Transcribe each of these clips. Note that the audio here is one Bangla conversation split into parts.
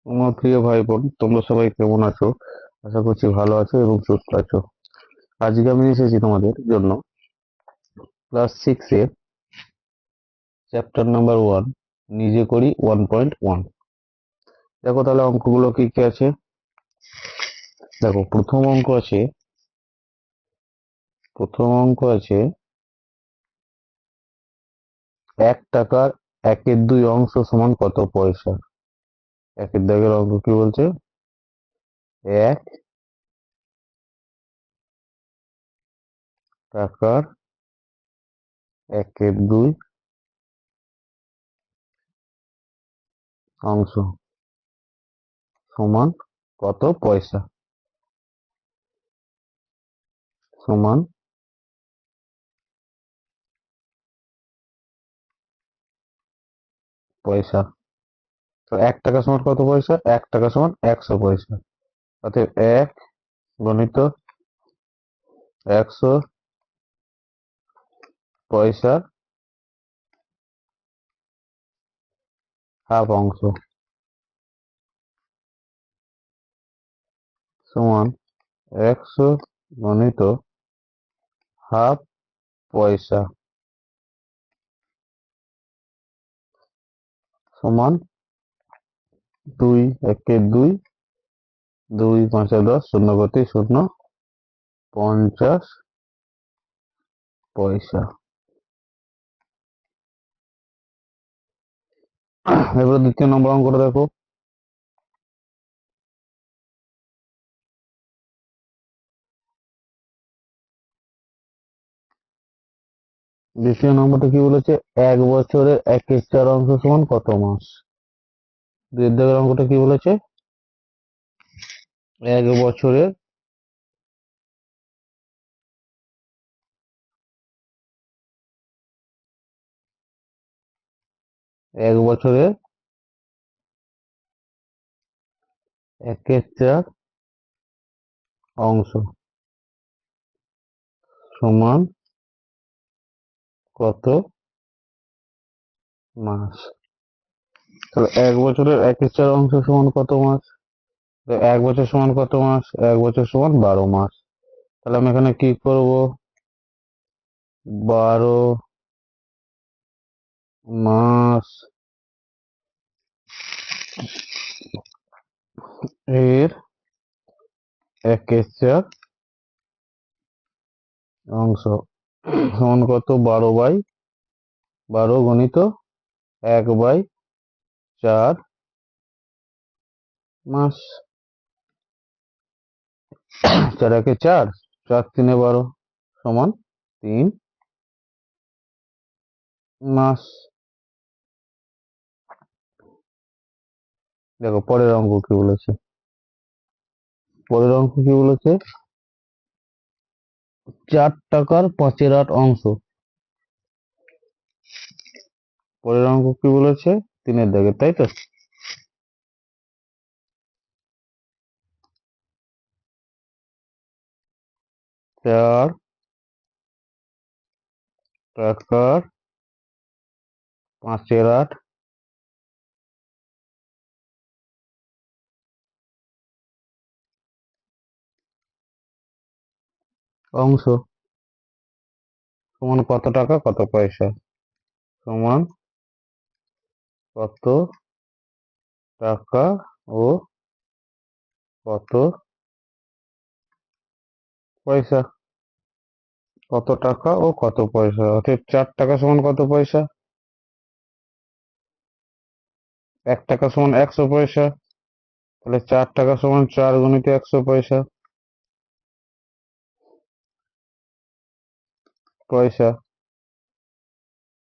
আমার প্রিয় ভাই বোন, তোমরা সবাই কেমন আছো? আশা করছি ভালো আছো এবং সুস্থ আছো। আজকে আমি এসেছি তোমাদের জন্য ক্লাস 6 এর চ্যাপ্টার নাম্বার 1, নিজে করি 1.1। দেখো তাহলে অঙ্কগুলো কি কি আছে। দেখো প্রথম অঙ্ক আছে 1 টাকার 1/2 সমান কত পয়সা। একের দাগের অঙ্ক কি বলছে? 1 টাকার 1/2 সমান কত পয়সা, সমান পয়সা। তো 1 টাকা সমান কত পয়সা? 1 টাকা সমান 100 পয়সা। অতএব 1 গুণিত 100 পয়সার হাফ অংশ সমান 100 গুণিত হাফ পয়সা সমান 2 × 2, 2 × 5 = 10, 0 গতি 0, 50 পয়সা। এবার দ্বিতীয় নম্বর অঙ্কটা দেখো। দ্বিতীয় নম্বরটা কি বলেছে? 1 বছরের 1/4 সমান কত মাস। দুই দাগের অঙ্কটা কি বলেছে? 1 বছরের 1 বছরের 1/4 সমান কত মাস। তাহলে 1 বছরের 1/4 সমান কত মাস? 1 বছর সমান কত মাস? 1 বছর সমান 12 মাস। তাহলে আমি এখানে কি করব? 12 মাস এর 1/4 সমান কত? 12 গুণিত 1/4 মাস। 4 একে 4, 4 3 12 সমান 3 মাস। দেখো পরের অঙ্ক কি বলেছে। 4 টাকার 5/8 পরের অঙ্ক কি বলেছে? 3 দাগে, তাই তো? 4 টাকার 5/8 অংশ সমান কত টাকা কত পয়সা, সমান কত টাকা ও কত পয়সা। কত টাকা ও কত পয়সা, অর্থাৎ 4 টাকা সমান কত পয়সা? 1 টাকা সমান 100 পয়সা। তাহলে 4 টাকা সমান 4 গুণিত 100 পয়সা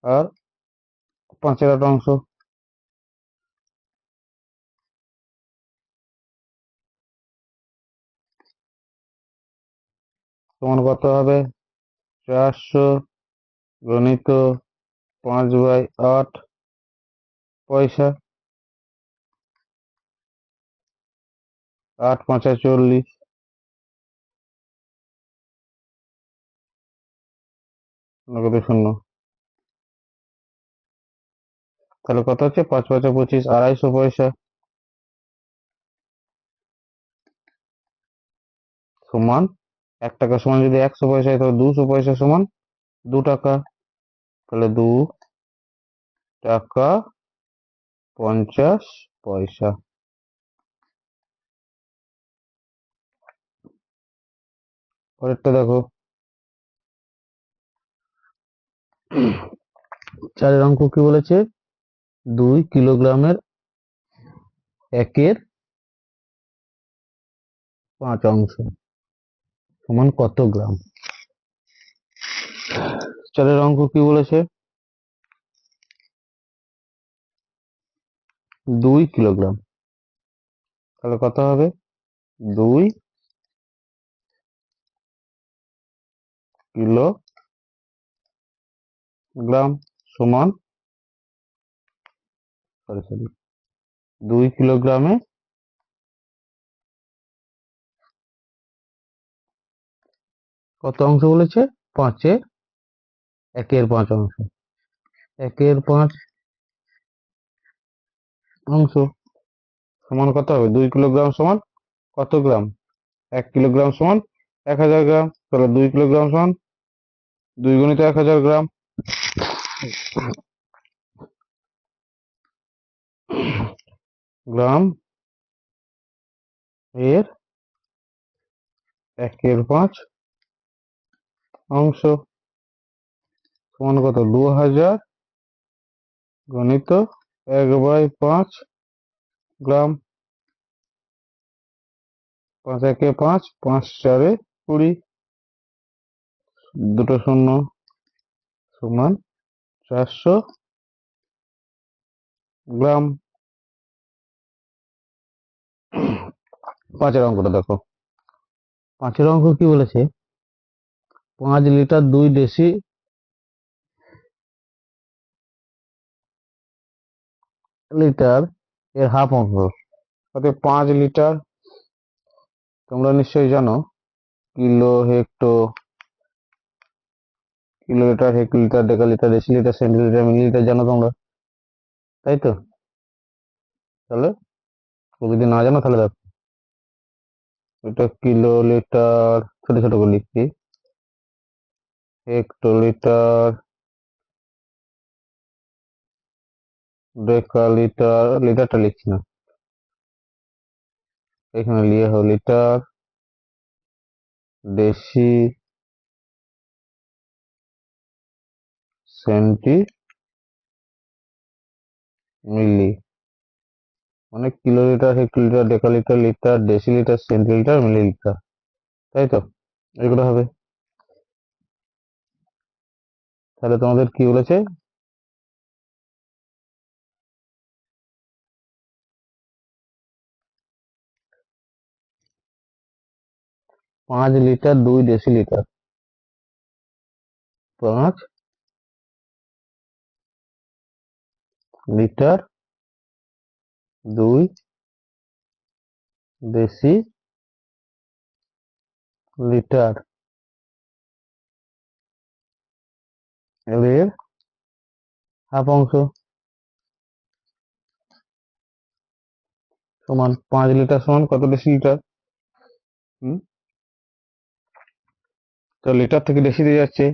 আর 5/8 সমান কত হবে? 400 গুণিত 5/8 পয়সা, 8 5 40, 0 তাহলে কত হচ্ছে? 5 5 25, 250 পয়সা। সমান 1 টাকা সমান যদি 100 পয়সা হয় তাহলে 200 পয়সা সমান 2 টাকা, তাহলে 2 টাকা 50 পয়সা। পরেরটা দেখো, 4 অঙ্ক কি বলেছে, 2 কিলোগ্রামের 1/5 অংশ সমান কত গ্রাম। 4 অঙ্ক কি বলেছে, 2 কিলোগ্রাম, তাহলে কত হবে, 2 কিলোগ্রাম সমান, সরি 2 কিলোগ্রামে কত অংশ বলেছে, 1/5 অংশ, 1/5 অংশ সমান কত হবে, 2 কিলোগ্রাম সমান কত গ্রাম, 1 কিলোগ্রাম সমান 1000 গ্রাম, তাহলে 2 কিলোগ্রাম সমান 2 গুণিত 1000 গ্রাম। গ্রাম এর 1/5 অংশ সমান কত, 2000 গণিত 1/5 গ্রাম, 5 একে 5, 5 4 20, দুটো শূন্য সমান 400 গ্রাম। 5 অঙ্কটা দেখো, 5 অঙ্ক কি বলেছে, 5 লিটার 2 ডেসি লিটার এর হাফ অংশ, অর্থাৎ 5 লিটার তোমরা নিশ্চয়ই জানো, kilo hecto, kilo litre hectolitre decalitre decilitre centilitre millilitre জানো তোমরা, তাই তো। তাহলে যদি না জানো তাহলে দেখো, এটা কিলো লিটার ছোট ছোট করে লিখছি, হেক্টোলিটার ডেকালিটার, লিটারটা লিখছি না, এখানে লিয়ে হলো লিটার, ডেসি, সেন্টি, মিলি, মানে kilolitre hectolitre decalitre litre decilitre centilitre millilitre, তাই তো, এগুলো হবে। তাহলে তোমাদের কি বলেছে, 5 litre 2 decilitre, 5 litre 2 deci litre এর হাফ অংশ সমান 5 লিটার সমান কত ডেসিলিটার, তো লিটার থেকে ডেসিতে যাচ্ছে,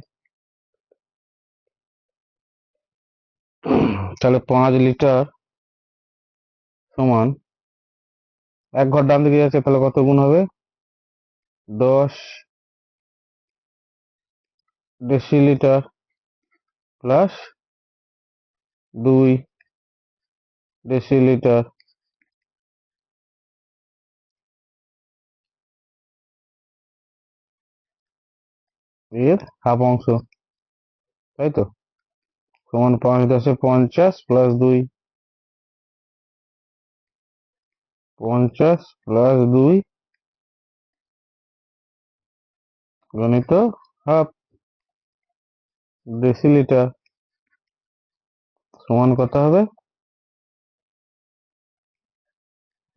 তাহলে 5 লিটার সমান 1 ঘর ডান দিকে যাচ্ছে, তাহলে কত গুণ হবে, 10 ডেসিলিটার প্লাস 2 ডেসিলিটার এর হাফ অংশ, তাই তো, সমান 5 10 50 প্লাস 2, 50 প্লাস 2 গণিত হাফ ডেসিলিটার সমান কত হবে,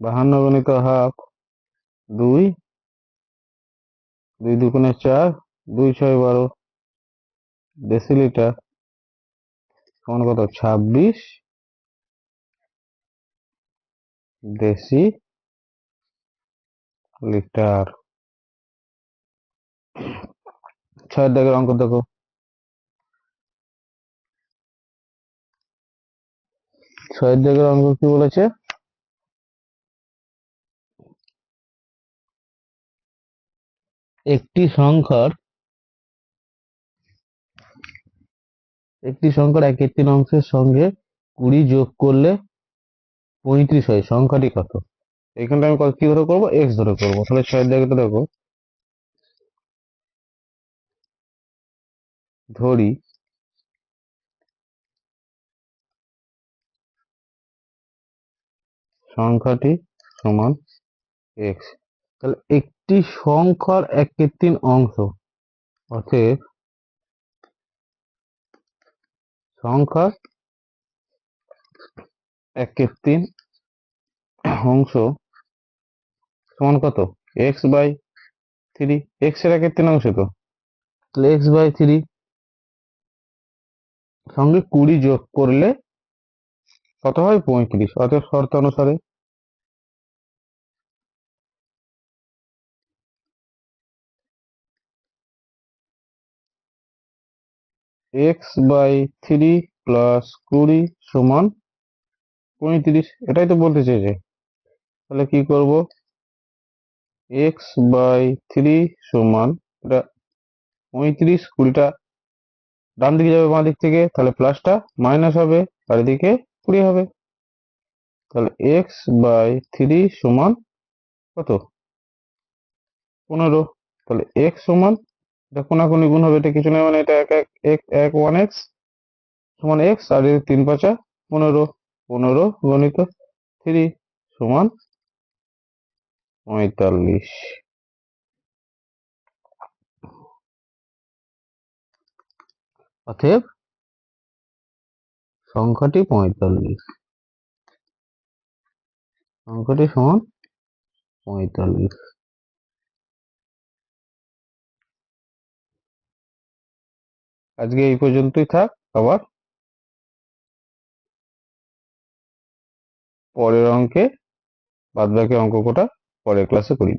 52 গণিত হাফ, 2 2 দুগুণে 4, 2 6 12 ডেসিলিটার সমান কত, 26 ডেসি লিটার। ছয়ের দাগের অঙ্ক দেখো। ছয়ের দাগের অঙ্ক কি বলেছে? একটি সংখ্যার একের তিন অংশের সঙ্গে 20 যোগ করলে 35 হয়, সংখ্যাটি কত? এখানটা আমি কি ধরে করবো? এক্স ধরে করবো। তাহলে ছয়ের দাগেটা দেখো, ধরি সংখ্যাটি সমান এক্স। তাহলে একটি সংখ্যার একের তিন অংশ, অতএব সংখ্যার একের তিন অংশ সমান কত? X by three. এক্স এর একের তিন অংশ তো, তাহলে এক্স বাই থ্রি সঙ্গে 20 যোগ করলে কত হয়? 35। অতএব শর্ত অনুসারে এক্স বাই থ্রি প্লাস 20 সমান 35। এটাই তো বলতে চেয়েছে। তাহলে কি করব? এক্স বাই থ্রি সমান, এটা 35, 20টা ডান দিকে যাবে বাঁ দিক থেকে, তাহলে প্লাসটা মাইনাস হবে, আর এদিকে 20 হবে। তাহলে এক্স বাই থ্রি সমান কত? 15। তাহলে এক্স সমান, এটা কোনাকুনি গুণ হবে, এটা কিছু নয়, মানে এটা এক এক এক এক 1x সমান এক্স, আর এর 3 5 15। 15 গণিত 3 সমান 45। অতএব সংখ্যাটি 45। সংখ্যাটি সমান 45। আজকে এই পর্যন্তই থাক। আবার পরের অঙ্কে বাদবাকি অঙ্ক কটা পরের ক্লাসে করি।